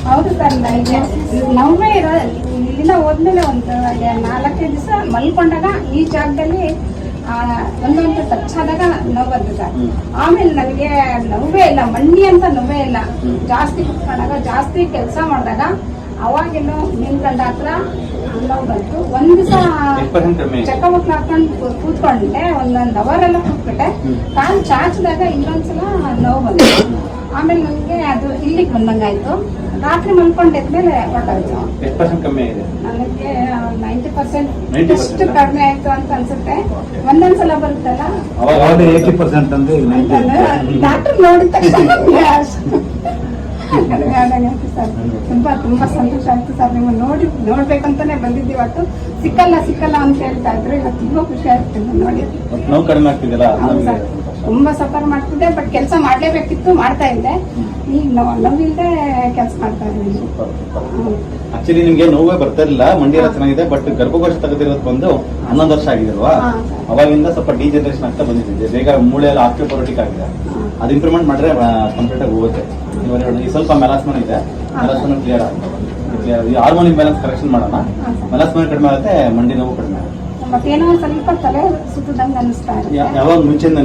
ಹೌದು ಸರ್, ನೋವೇ ಇರೋ ಇಲ್ಲಿಂದ ಹೋದ್ಮೇಲೆ ಒಂದು 4-5 ದಿವಸ ಮಲ್ಕೊಂಡಾಗ ಈ ಜಾಗದಲ್ಲಿ ಒಂದೊಂದು ಟಚ್ ಆದಾಗ ನೋವು ಬಂತು ಸರ್. ಆಮೇಲೆ ನನಗೆ ನೋವೇ ಇಲ್ಲ, ಮಣ್ಣಿ ಅಂತ ನೋವೇ ಇಲ್ಲ. ಜಾಸ್ತಿ ಕುತ್ಕೊಂಡಾಗ, ಜಾಸ್ತಿ ಕೆಲಸ ಮಾಡಿದಾಗ ಅವಾಗೇನೋ ನಿಂತ್ಕೊಂಡ ಹತ್ರ ನೋವು ಬಂತು. ಒಂದ್ ದಿವಸ ಚೆಕಪ್ ಹಾಕೊಂಡು ಕೂತ್ಕೊಂಡೆ, ಒಂದೊಂದು ಅವರ್ ಎಲ್ಲ ಕೂತ್ಬಿಟ್ಟೆ. ಕಾಲು ಚಾಚಿದಾಗ ಇನ್ನೊಂದ್ಸಲ ನೋವು ಬಂತು. ಆಮೇಲೆ ನನಗೆ ಅದು ಇಲ್ಲಿಗೆ ಬಂದಂಗಾಯ್ತು. ರಾತ್ರಿ ಮಲ್ಕೊಂಡೆದ್ಮೇಲೆ ಹೊರಟೋಯ್ತು. ನನಗೆ 90% ಎಷ್ಟು ಕಡಿಮೆ ಆಯ್ತು ಅಂತ ಅನ್ಸುತ್ತೆ. ಒಂದೊಂದ್ಸಲ ಬರುತ್ತಲ್ಲ ಡಾಕ್ಟರ್ ನೋಡಿದ ತಕ್ಷಣ ತುಂಬಾ ಸಂತೋಷ ಆಯ್ತು ಸರ್. ನೀವು ನೋಡ್ಬೇಕಂತಾನೆ ಬಂದಿದ್ದೀವಿ. ಒಟ್ಟು ಸಿಕ್ಕಲ್ಲ ಅಂತ ಹೇಳ್ತಾ ಇದ್ರು. ಇವತ್ತು ತುಂಬಾ ಖುಷಿ ಆಯ್ತು ನೋಡಿ. ತುಂಬಾ ಸಫರ್ ಮಾಡ್ತಿದ್ದೆ, ಬಟ್ ಕೆಲಸ ಮಾಡ್ಲೇಬೇಕಿತ್ತು, ಮಾಡ್ತಾ ಇದ್ದೆ. ಈಗ ನೋವಿಲ್ಲದೆ ಕೆಲಸ ಮಾಡ್ತಾ ಇದ್ದೀನಿ. ಆಕ್ಚುಲಿ ನಿಮ್ಗೆ ನೋವೇ ಬರ್ತಾ ಇರಲಿಲ್ಲ, ಮಂಡಿ ಎಲ್ಲ ಚೆನ್ನಾಗಿದೆ. ಬಟ್ ಗರ್ಭಕೋಶ ತೆಗೆದಿರೋದು ಬಂದು 11 ವರ್ಷ ಆಗಿದಲ್ವಾ, ಅವಾಗಿಂದ ಸ್ವಲ್ಪ ಡಿಜನರೇಷನ್ ಆಗ್ತಾ ಬಂದಿದೆ. ಬೇಗ ಮೂಳೆ ಎಲ್ಲ ಆಸ್ಟಿಯೋಪೊರೋಟಿಕ್ ಆಗಿದೆ. ಅದು ಇಂಪ್ರೂವ್ಮೆಂಟ್ ಮಾಡಿದ್ರೆ ಕಂಪ್ಲೀಟ್ ಆಗಿ ಹೋಗುತ್ತೆ. ಈ ಸ್ವಲ್ಪ ಮೆಲಾಸ್ಮನ್ ಇದೆ, ಮೆಲಾಸ್ಮನ್ ಕ್ಲಿಯರ್ ಆಗುತ್ತೆ. ಹಾರ್ಮೋನ್ ಬ್ಯಾಲೆನ್ಸ್ ಕರೆಕ್ಷನ್ ಮಾಡೋಣ. ಮೆಲಾಸ್ಮನ್ ಕಡಿಮೆ ಆಗುತ್ತೆ, ಮಂಡಿ ನೋವು ಕಡಿಮೆ ಆಗುತ್ತೆ. ಮತ್ತೇನೋ ಸ್ವಲ್ಪ ತಲೆ ಸುತ್ತದಂಗ ಅನಿಸ್ತಾ ಇದೆ. ಯಾವಾಗ ಮುಂಚೆಯಿಂದ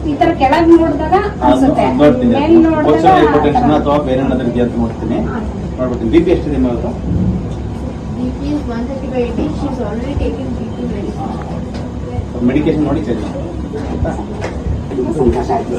ಈ ತರ ಕೆಳಗ್ ನೋಡಿದಾಗ ಅನ್ಸುತ್ತೆ, ಮೇಲ್ ನೋಡಿದಾಗ ಅಥವಾ ಬೇರೆ ಏನಾದ್ರು ಇದೆಯಾ ಅಂತ ನೋಡ್ತೀನಿ. ನೋಡ್ಬಿಟ್ಟು BP ಎಷ್ಟಿದೆ ಇವಾಗ? BP is 130/80. She is already taking BP medicine. Medication ನೋಡಿ ಚೇಂಜ್ ಸಂತೋಷ ಆಯ್ತು.